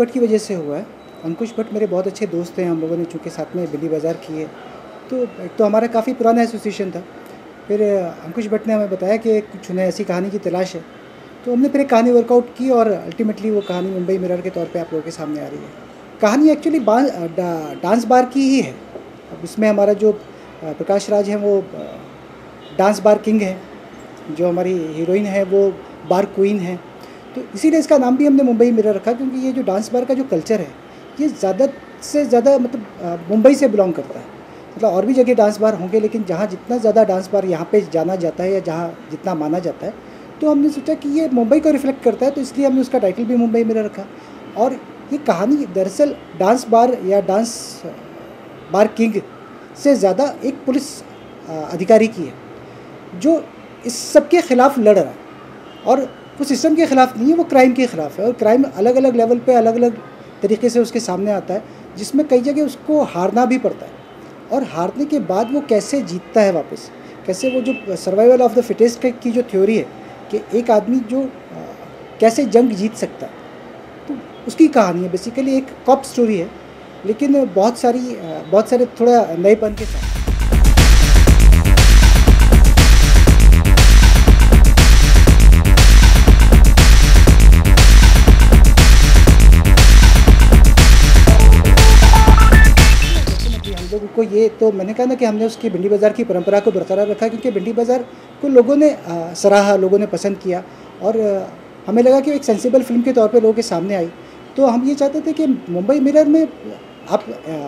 भट्ट की वजह से हुआ है। अंकुश भट्ट मेरे बहुत अच्छे दोस्त हैं, हम लोगों ने चूँकि साथ में बिल्ली बाज़ार की है, तो एक तो हमारा काफ़ी पुराना एसोसिएशन था। फिर अंकुश भट्ट ने हमें बताया कि कुछ उन्हें ऐसी कहानी की तलाश है, तो हमने फिर एक कहानी वर्कआउट की और अल्टीमेटली वो कहानी मुंबई मिरर के तौर पे आप लोगों के सामने आ रही है। कहानी एक्चुअली डांस बार की ही है। अब इसमें हमारा जो प्रकाश राज है वो डांस बार किंग है, जो हमारी हीरोइन है वो बार क्वीन है। तो इसीलिए इसका नाम भी हमने मुंबई मिरर रखा, क्योंकि ये जो डांस बार का जो कल्चर है ये ज़्यादा से ज़्यादा मतलब मुंबई से बिलोंग करता है। मतलब और भी जगह डांस बार होंगे, लेकिन जहाँ जितना ज़्यादा डांस बार यहाँ पे जाना जाता है या जहाँ जितना माना जाता है, तो हमने सोचा कि ये मुंबई को रिफ्लेक्ट करता है, तो इसलिए हमने उसका टाइटल भी मुंबई मिरर रखा। और ये कहानी दरअसल डांस बार या डांस बार किंग से ज़्यादा एक पुलिस अधिकारी की है, जो इस सब के ख़िलाफ़ लड़ रहा है। और वो सिस्टम के ख़िलाफ़ नहीं है, वो क्राइम के ख़िलाफ़ है। और क्राइम अलग अलग लेवल पे अलग अलग तरीके से उसके सामने आता है, जिसमें कई जगह उसको हारना भी पड़ता है। और हारने के बाद वो कैसे जीतता है वापस, कैसे वो जो सर्वाइवल ऑफ द फिटेस्ट की जो थ्योरी है कि एक आदमी जो कैसे जंग जीत सकता है, तो उसकी कहानी है। बेसिकली एक कॉप स्टोरी है, लेकिन बहुत सारे थोड़ा नएपन के साथ। लोगों को ये तो मैंने कहा ना कि हमने उसकी भिंडी बाज़ार की परंपरा को बरकरार रखा, क्योंकि भिंडी बाज़ार को लोगों ने सराहा, लोगों ने पसंद किया और हमें लगा कि एक सेंसिबल फिल्म के तौर पे लोगों के सामने आई। तो हम ये चाहते थे कि मुंबई मिरर में आप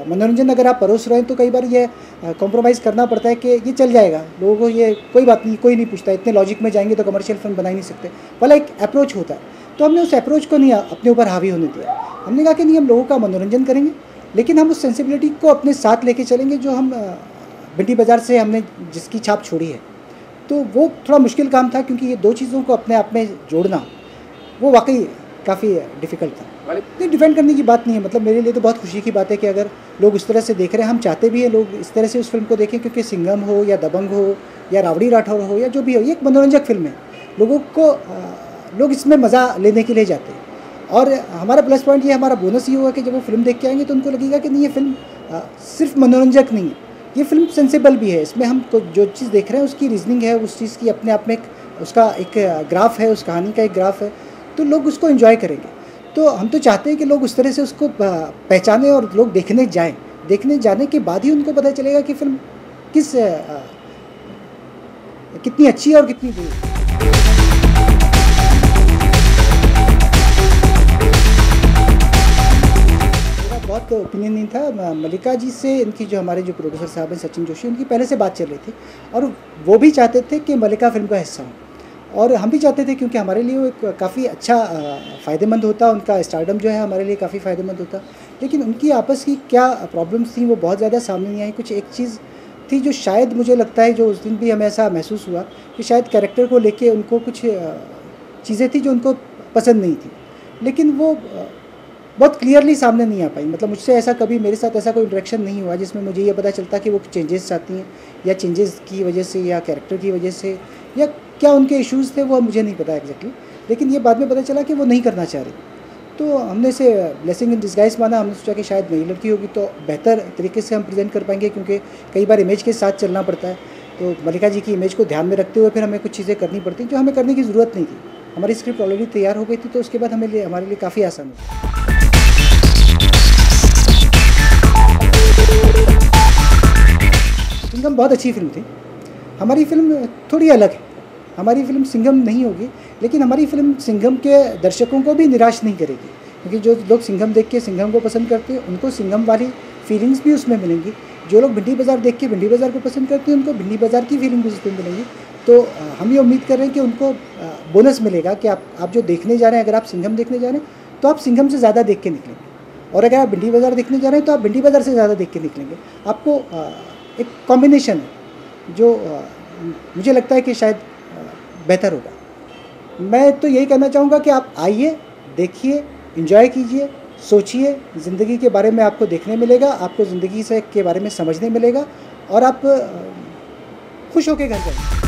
मनोरंजन अगर आप परोस रहे हैं तो कई बार ये कॉम्प्रोमाइज़ करना पड़ता है कि ये चल जाएगा, लोगों को ये कोई बात नहीं, कोई नहीं पूछता, इतने लॉजिक में जाएंगे तो कमर्शियल फिल्म बना ही नहीं सकते वाला एक अप्रोच होता है। तो हमने उस अप्रोच को नहीं अपने ऊपर हावी होने दिया। हमने कहा कि नहीं, हम लोगों का मनोरंजन करेंगे, लेकिन हम उस सेंसिबिलिटी को अपने साथ लेके चलेंगे जो हम भिंडी बाज़ार से हमने जिसकी छाप छोड़ी है। तो वो थोड़ा मुश्किल काम था, क्योंकि ये दो चीज़ों को अपने आप में जोड़ना वो वाकई काफ़ी डिफ़िकल्ट था। नहीं, डिफेंड करने की बात नहीं है। मतलब मेरे लिए तो बहुत खुशी की बात है कि अगर लोग उस तरह से देख रहे हैं, हम चाहते भी हैं लोग इस तरह से उस फिल्म को देखें, क्योंकि सिंघम हो या दबंग हो या रावड़ी राठौर हो या जो भी हो, ये एक मनोरंजक फिल्म है। लोगों को लोग इसमें मज़ा लेने के लिए जाते हैं। और हमारा प्लस पॉइंट ये, हमारा बोनस ये हुआ कि जब वो फिल्म देख के आएंगे तो उनको लगेगा कि नहीं, ये फिल्म सिर्फ मनोरंजक नहीं है, ये फिल्म सेंसिबल भी है। इसमें हम जो चीज़ देख रहे हैं उसकी रीजनिंग है, उस चीज़ की अपने आप में उसका एक ग्राफ है, उस कहानी का एक ग्राफ है, तो लोग उसको एंजॉय करेंगे। तो हम तो चाहते हैं कि लोग उस तरह से उसको पहचानें और लोग देखने जाएँ। देखने जाने के बाद ही उनको पता चलेगा कि फिल्म कितनी अच्छी है और कितनी बुरी है। बहुत ओपिनियन नहीं था। मल्लिका जी से इनकी जो हमारे जो प्रोड्यूसर साहब हैं सचिन जोशी, उनकी पहले से बात चल रही थी और वो भी चाहते थे कि मल्लिका फिल्म का हिस्सा हो, और हम भी चाहते थे, क्योंकि हमारे लिए वो काफ़ी अच्छा फ़ायदेमंद होता, उनका स्टारडम जो है हमारे लिए काफ़ी फ़ायदेमंद होता। लेकिन उनकी आपस की क्या प्रॉब्लम्स थी वो बहुत ज़्यादा सामने नहीं आई। कुछ एक चीज़ थी जो शायद मुझे लगता है, जो उस दिन भी हमें ऐसा महसूस हुआ कि शायद कैरेक्टर को लेके उनको कुछ चीज़ें थी जो उनको पसंद नहीं थी, लेकिन वो बहुत क्लियरली सामने नहीं आ पाई। मतलब मुझसे ऐसा कभी, मेरे साथ ऐसा कोई इंटरेक्शन नहीं हुआ जिसमें मुझे ये पता चलता कि वो चेंजेस चाहती हैं, या चेंजेस की वजह से या कैरेक्टर की वजह से, या क्या उनके इश्यूज़ थे वो मुझे नहीं पता एग्जैक्टली। लेकिन ये बाद में पता चला कि वो नहीं करना चाह रही। तो हमने इसे ब्लेसिंग इन डिस्गाइज माना। हमने सोचा कि शायद नई लड़की होगी तो बेहतर तरीके से हम प्रेजेंट कर पाएंगे, क्योंकि कई बार इमेज के साथ चलना पड़ता है। तो मल्लिका जी की इमेज को ध्यान में रखते हुए फिर हमें कुछ चीज़ें करनी पड़ती जो हमें करने की ज़रूरत नहीं थी। हमारी स्क्रिप्ट ऑलरेडी तैयार हो गई थी, तो उसके बाद हमारे लिए काफ़ी आसान हो। सिंघम बहुत अच्छी फिल्म थी। हमारी फिल्म थोड़ी अलग है। हमारी फिल्म सिंघम नहीं होगी, लेकिन हमारी फिल्म सिंघम के दर्शकों को भी निराश नहीं करेगी, क्योंकि जो लोग सिंघम देख के सिंघम को पसंद करते हैं उनको सिंघम वाली फीलिंग्स भी उसमें मिलेंगी। जो लोग भिंडी बाज़ार देख के भिंडी बाज़ार को पसंद करते हैं उनको भिंडी बाज़ार की फीलिंग भी उसमें मिलेंगी। तो हम ये उम्मीद कर रहे हैं कि उनको बोनस मिलेगा कि आप जो देखने जा रहे हैं, अगर आप सिंघम देखने जा रहे हैं तो आप सिंघम से ज़्यादा देख के निकलेंगे, और अगर आप भिंडी बाज़ार देखने जा रहे हैं तो आप भिंडी बाज़ार से ज़्यादा देख के निकलेंगे। आपको एक कॉम्बिनेशन है जो मुझे लगता है कि शायद बेहतर होगा। मैं तो यही कहना चाहूँगा कि आप आइए, देखिए, एंजॉय कीजिए, सोचिए। ज़िंदगी के बारे में आपको देखने मिलेगा, आपको ज़िंदगी से के बारे में समझने मिलेगा, और आप खुश होकर घर जाइए।